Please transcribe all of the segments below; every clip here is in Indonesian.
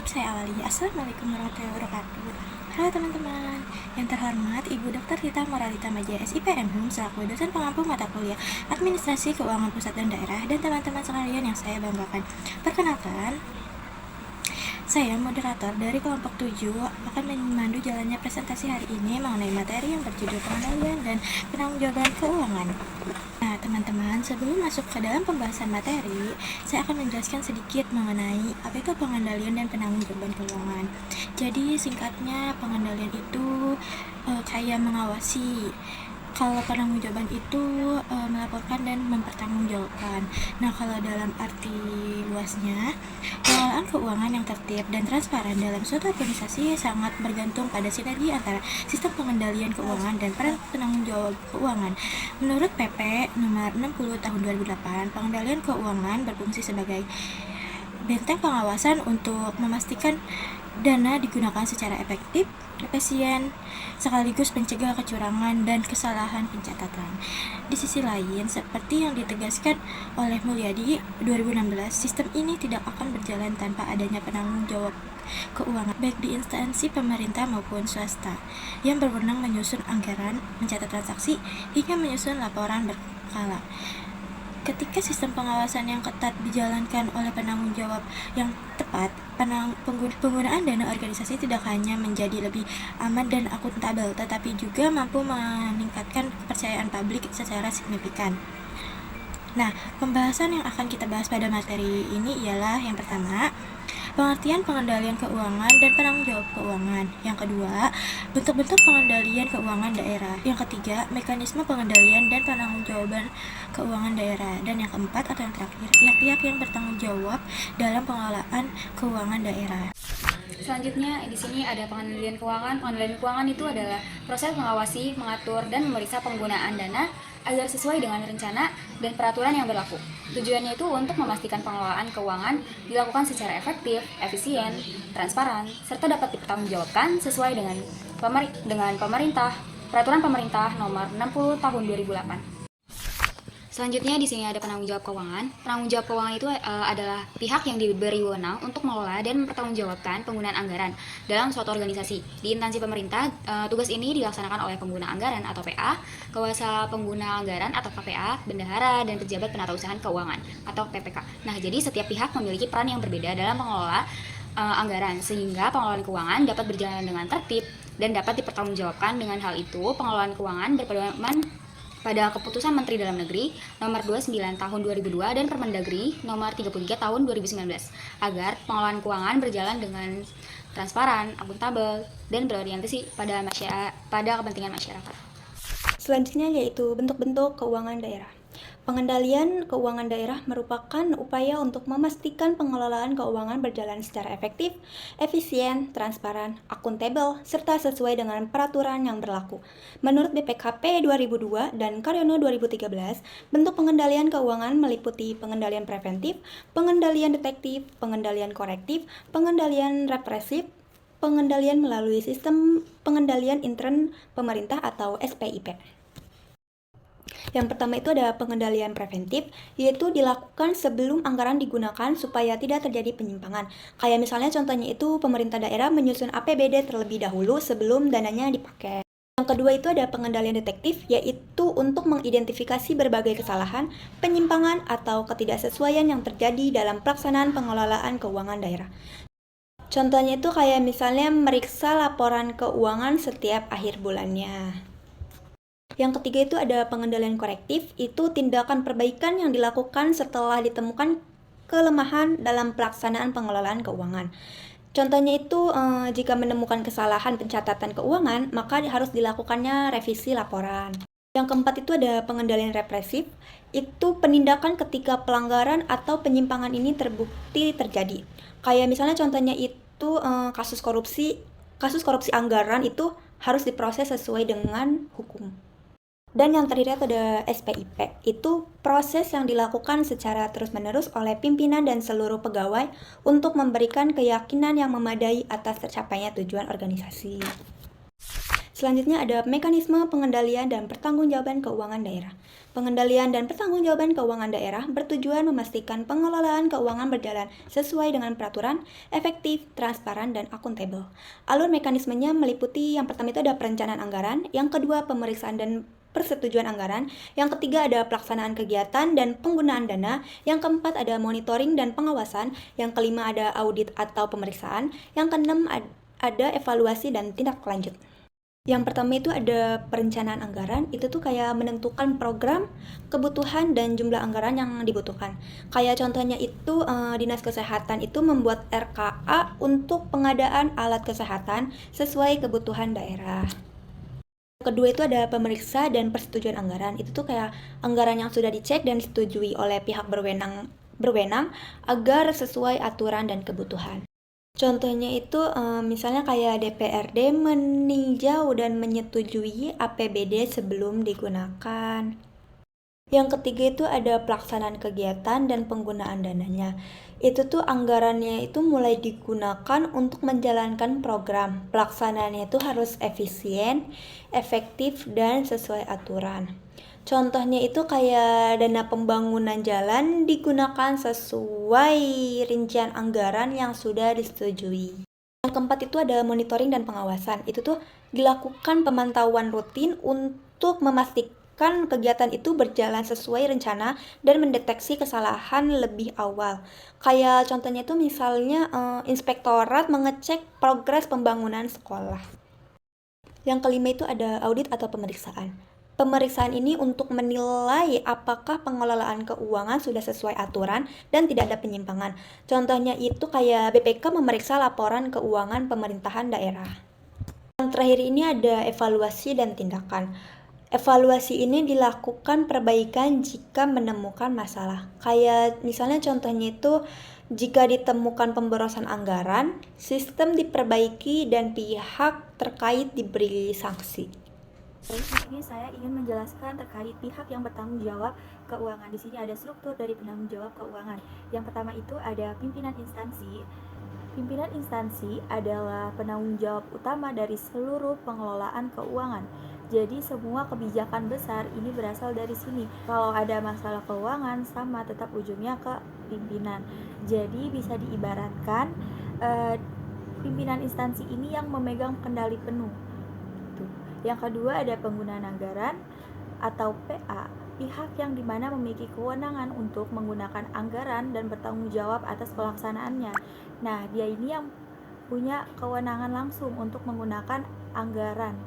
saya awali. Assalamualaikum warahmatullahi wabarakatuh. Halo teman-teman, yang terhormat Ibu Dr. Rita Moralita Maja SIPM selaku dosen pengampu mata kuliah Administrasi Keuangan Pusat dan Daerah, dan teman-teman sekalian yang saya banggakan. Perkenalkan, saya moderator dari kelompok 7 akan memandu jalannya presentasi hari ini mengenai materi yang berjudul pengendalian dan penanggung-jawaban keuangan. Nah, teman-teman, sebelum masuk ke dalam pembahasan materi, saya akan menjelaskan sedikit mengenai apa itu pengendalian dan penanggung-jawaban keuangan. Jadi, singkatnya, pengendalian itu kayak mengawasi. Kalau penanggung-jawaban itu melaporkan dan mempertanggungjawabkan. Nah, kalau dalam arti luasnya, pengelolaan keuangan yang tertib dan transparan dalam suatu organisasi sangat bergantung pada sinergi antara sistem pengendalian keuangan dan peran penanggung jawab keuangan. Menurut PP nomor 60 tahun 2008, pengendalian keuangan berfungsi sebagai benteng pengawasan untuk memastikan dana digunakan secara efektif, efisien, sekaligus mencegah kecurangan dan kesalahan pencatatan. Di sisi lain, seperti yang ditegaskan oleh Mulyadi 2016, sistem ini tidak akan berjalan tanpa adanya penanggung jawab keuangan, baik di instansi pemerintah maupun swasta, yang berwenang menyusun anggaran, mencatat transaksi, hingga menyusun laporan berkala. Ketika sistem pengawasan yang ketat dijalankan oleh penanggung jawab yang tepat, penggunaan dana organisasi tidak hanya menjadi lebih aman dan akuntabel, tetapi juga mampu meningkatkan kepercayaan publik secara signifikan. Nah, pembahasan yang akan kita bahas pada materi ini ialah yang pertama, pengertian pengendalian keuangan dan penanggung jawab keuangan. Yang kedua, bentuk-bentuk pengendalian keuangan daerah. Yang ketiga, mekanisme pengendalian dan penanggung-jawaban keuangan daerah. Dan yang keempat atau yang terakhir, pihak-pihak yang bertanggung jawab dalam pengelolaan keuangan daerah. Selanjutnya, di sini ada pengendalian keuangan. Pengendalian keuangan itu adalah proses mengawasi, mengatur, dan memeriksa penggunaan dana agar sesuai dengan rencana dan peraturan yang berlaku. Tujuannya itu untuk memastikan pengelolaan keuangan dilakukan secara efektif, efisien, transparan, serta dapat dipertanggungjawabkan sesuai dengan pemerintah, peraturan pemerintah nomor 60 tahun 2008. Selanjutnya di sini ada penanggung jawab keuangan. Penanggung jawab keuangan itu adalah pihak yang diberi wewenang untuk mengelola dan mempertanggungjawabkan penggunaan anggaran dalam suatu organisasi. Di instansi pemerintah, tugas ini dilaksanakan oleh pengguna anggaran atau PA, kuasa pengguna anggaran atau KPA, bendahara, dan pejabat penatausahaan keuangan atau PPK. Nah, jadi setiap pihak memiliki peran yang berbeda dalam mengelola anggaran, sehingga pengelolaan keuangan dapat berjalan dengan tertib dan dapat dipertanggungjawabkan. Dengan hal itu, pengelolaan keuangan berpedoman pada Keputusan Menteri Dalam Negeri nomor 29 tahun 2002 dan Permendagri nomor 33 tahun 2019 agar pengelolaan keuangan berjalan dengan transparan, akuntabel, dan berorientasi pada kepentingan masyarakat. Selanjutnya yaitu bentuk-bentuk keuangan daerah. Pengendalian keuangan daerah merupakan upaya untuk memastikan pengelolaan keuangan berjalan secara efektif, efisien, transparan, akuntabel, serta sesuai dengan peraturan yang berlaku. Menurut BPKP 2002 dan Karyono 2013, bentuk pengendalian keuangan meliputi pengendalian preventif, pengendalian detektif, pengendalian korektif, pengendalian represif, pengendalian melalui sistem pengendalian intern pemerintah atau SPIP. Yang pertama itu ada pengendalian preventif, yaitu dilakukan sebelum anggaran digunakan supaya tidak terjadi penyimpangan. Kayak misalnya contohnya itu pemerintah daerah menyusun APBD terlebih dahulu sebelum dananya dipakai. Yang kedua itu ada pengendalian detektif, yaitu untuk mengidentifikasi berbagai kesalahan, penyimpangan, atau ketidaksesuaian yang terjadi dalam pelaksanaan pengelolaan keuangan daerah. Contohnya itu kayak misalnya meriksa laporan keuangan setiap akhir bulannya. Yang ketiga itu ada pengendalian korektif, itu tindakan perbaikan yang dilakukan setelah ditemukan kelemahan dalam pelaksanaan pengelolaan keuangan. Contohnya itu jika menemukan kesalahan pencatatan keuangan, maka harus dilakukannya revisi laporan. Yang keempat itu ada pengendalian represif, itu penindakan ketika pelanggaran atau penyimpangan ini terbukti terjadi. Kayak misalnya contohnya itu kasus korupsi anggaran itu harus diproses sesuai dengan hukum. Dan yang terakhir ada SPIP, itu proses yang dilakukan secara terus-menerus oleh pimpinan dan seluruh pegawai untuk memberikan keyakinan yang memadai atas tercapainya tujuan organisasi. Selanjutnya ada mekanisme pengendalian dan pertanggungjawaban keuangan daerah. Pengendalian dan pertanggungjawaban keuangan daerah bertujuan memastikan pengelolaan keuangan berjalan sesuai dengan peraturan, efektif, transparan, dan akuntabel. Alur mekanismenya meliputi yang pertama itu ada perencanaan anggaran, yang kedua pemeriksaan dan persetujuan anggaran, yang ketiga ada pelaksanaan kegiatan dan penggunaan dana, yang keempat ada monitoring dan pengawasan, yang kelima ada audit atau pemeriksaan, yang keenam ada evaluasi dan tindak lanjut. Yang pertama itu ada perencanaan anggaran, itu tuh kayak menentukan program, kebutuhan, dan jumlah anggaran yang dibutuhkan. Kayak contohnya itu Dinas Kesehatan itu membuat RKA untuk pengadaan alat kesehatan sesuai kebutuhan daerah. Kedua itu ada pemeriksa dan persetujuan anggaran. Itu tuh kayak anggaran yang sudah dicek dan disetujui oleh pihak berwenang agar sesuai aturan dan kebutuhan. Contohnya itu misalnya kayak DPRD meninjau dan menyetujui APBD sebelum digunakan. Yang ketiga itu ada pelaksanaan kegiatan dan penggunaan dananya. Itu tuh anggarannya itu mulai digunakan untuk menjalankan program. Pelaksanaannya itu harus efisien, efektif, dan sesuai aturan. Contohnya itu kayak dana pembangunan jalan digunakan sesuai rincian anggaran yang sudah disetujui. Yang keempat itu ada monitoring dan pengawasan. Itu tuh dilakukan pemantauan rutin untuk memastikan kegiatan itu berjalan sesuai rencana dan mendeteksi kesalahan lebih awal. Kayak contohnya itu misalnya inspektorat mengecek progres pembangunan sekolah. Yang kelima itu ada audit atau pemeriksaan. Pemeriksaan ini untuk menilai apakah pengelolaan keuangan sudah sesuai aturan dan tidak ada penyimpangan. Contohnya itu kayak BPK memeriksa laporan keuangan pemerintahan daerah. Yang terakhir ini ada evaluasi dan tindakan. Evaluasi ini dilakukan perbaikan jika menemukan masalah. Kayak misalnya contohnya itu jika ditemukan pemborosan anggaran, sistem diperbaiki dan pihak terkait diberi sanksi. Baik, di sini saya ingin menjelaskan terkait pihak yang bertanggung jawab keuangan. Di sini ada struktur dari penanggung jawab keuangan. Yang pertama itu ada pimpinan instansi. Pimpinan instansi adalah penanggung jawab utama dari seluruh pengelolaan keuangan. Jadi semua kebijakan besar ini berasal dari sini. Kalau ada masalah keuangan sama tetap ujungnya ke pimpinan. Jadi bisa diibaratkan pimpinan instansi ini yang memegang kendali penuh. Yang kedua ada penggunaan anggaran atau PA, pihak yang dimana memiliki kewenangan untuk menggunakan anggaran dan bertanggung jawab atas pelaksanaannya. Nah, dia ini yang punya kewenangan langsung untuk menggunakan anggaran.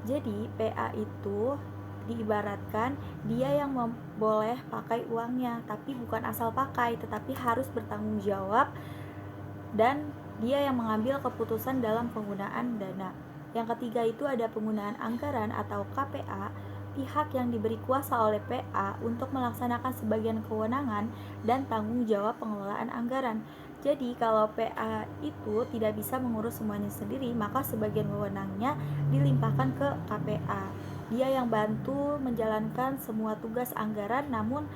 Jadi, PA itu diibaratkan dia yang boleh pakai uangnya, tapi bukan asal pakai, tetapi harus bertanggung jawab dan dia yang mengambil keputusan dalam penggunaan dana. Yang ketiga itu ada penggunaan anggaran atau KPA, pihak yang diberi kuasa oleh PA untuk melaksanakan sebagian kewenangan dan tanggung jawab pengelolaan anggaran. Jadi kalau PA itu tidak bisa mengurus semuanya sendiri, maka sebagian wewenangnya dilimpahkan ke KPA. Dia yang bantu menjalankan semua tugas anggaran namun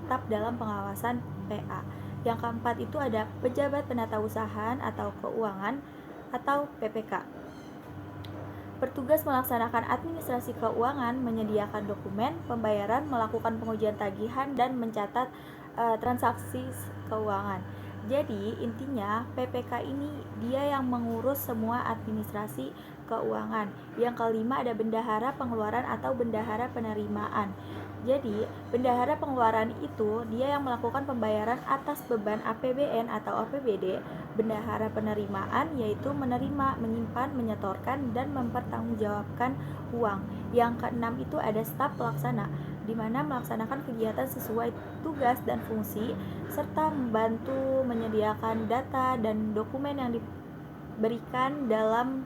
tetap dalam pengawasan PA. Yang keempat itu ada pejabat penatausahaan atau keuangan atau PPK. Bertugas melaksanakan administrasi keuangan, menyediakan dokumen pembayaran, melakukan pengujian tagihan, dan mencatat transaksi keuangan. Jadi intinya PPK ini dia yang mengurus semua administrasi keuangan. Yang kelima ada bendahara pengeluaran atau bendahara penerimaan. Jadi bendahara pengeluaran itu dia yang melakukan pembayaran atas beban APBN atau APBD. Bendahara penerimaan yaitu menerima, menyimpan, menyetorkan, dan mempertanggungjawabkan uang. Yang keenam itu ada staf pelaksana, di mana melaksanakan kegiatan sesuai tugas dan fungsi, serta membantu menyediakan data dan dokumen yang diberikan dalam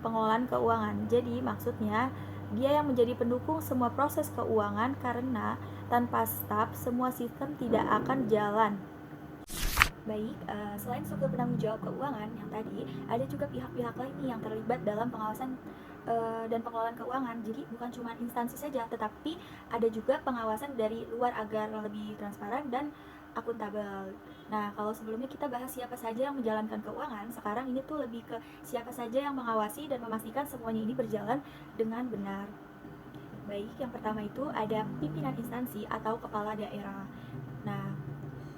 pengelolaan keuangan. Jadi maksudnya dia yang menjadi pendukung semua proses keuangan karena tanpa staf semua sistem tidak akan jalan. Baik, selain struktur penanggung jawab keuangan yang tadi, ada juga pihak-pihak lain yang terlibat dalam pengawasan dan pengelolaan keuangan. Jadi bukan cuma instansi saja, tetapi ada juga pengawasan dari luar agar lebih transparan dan akuntabel. Nah, kalau sebelumnya kita bahas siapa saja yang menjalankan keuangan, sekarang ini tuh lebih ke siapa saja yang mengawasi dan memastikan semuanya ini berjalan dengan benar. Baik, yang pertama itu ada pimpinan instansi atau kepala daerah. Nah,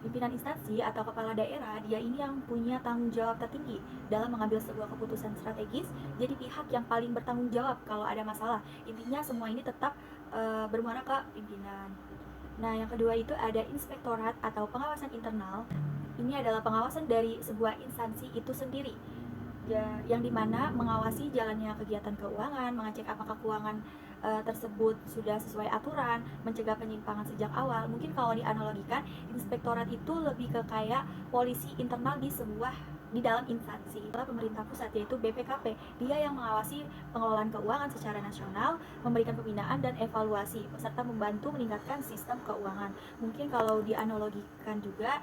pimpinan instansi atau kepala daerah, dia ini yang punya tanggung jawab tertinggi dalam mengambil sebuah keputusan strategis, jadi pihak yang paling bertanggung jawab kalau ada masalah. Intinya semua ini tetap bermuara ke pimpinan. Nah, yang kedua itu ada inspektorat atau pengawasan internal. Ini adalah pengawasan dari sebuah instansi itu sendiri, yang dimana mengawasi jalannya kegiatan keuangan, mengecek apakah keuangan tersebut sudah sesuai aturan, mencegah penyimpangan sejak awal. Mungkin kalau dianalogikan, inspektorat itu lebih ke kayak polisi internal di dalam instansi pemerintah pusat, yaitu BPKP. Dia yang mengawasi pengelolaan keuangan secara nasional, memberikan pembinaan dan evaluasi, serta membantu meningkatkan sistem keuangan. Mungkin kalau dianalogikan juga,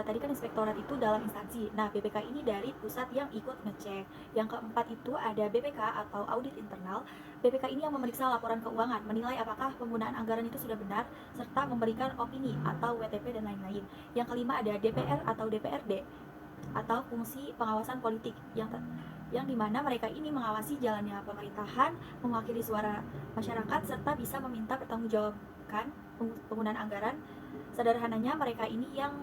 tadi kan inspektorat itu dalam instansi. Nah, BPK ini dari pusat yang ikut ngecek. Yang keempat itu ada BPK atau audit internal. BPK ini yang memeriksa laporan keuangan, menilai apakah penggunaan anggaran itu sudah benar, serta memberikan opini atau WTP dan lain-lain. Yang kelima ada DPR atau DPRD atau fungsi pengawasan politik, yang dimana mereka ini mengawasi jalannya pemerintahan, mewakili suara masyarakat, serta bisa meminta pertanggungjawabkan penggunaan anggaran. Sederhananya, mereka ini yang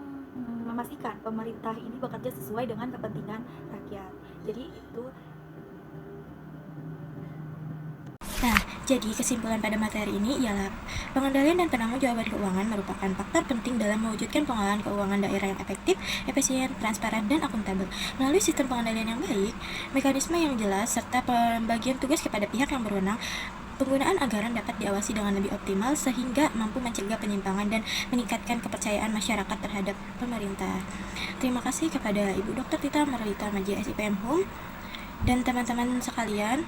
memastikan pemerintah ini bekerja sesuai dengan kepentingan rakyat. Jadi itu. Nah, jadi kesimpulan pada materi ini ialah pengendalian dan penangguhjawaban keuangan merupakan faktor penting dalam mewujudkan pengelolaan keuangan daerah yang efektif, efisien, transparan, dan akuntabel. Melalui sistem pengendalian yang baik, mekanisme yang jelas, serta pembagian tugas kepada pihak yang berwenang, penggunaan anggaran dapat diawasi dengan lebih optimal sehingga mampu mencegah penyimpangan dan meningkatkan kepercayaan masyarakat terhadap pemerintah. Terima kasih kepada Ibu Dr. Tita Maralita Maja SIPM Hum dan teman-teman sekalian.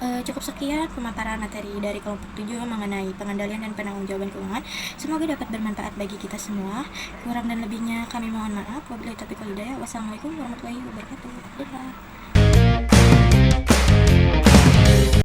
Cukup sekian pemaparan materi dari kelompok 7 mengenai pengendalian dan penangguhjawaban keuangan. Semoga dapat bermanfaat bagi kita semua. Kurang dan lebihnya kami mohon maaf. Wabillahi taufiq wal hidayah. Wassalamualaikum warahmatullahi wabarakatuh. Dadah.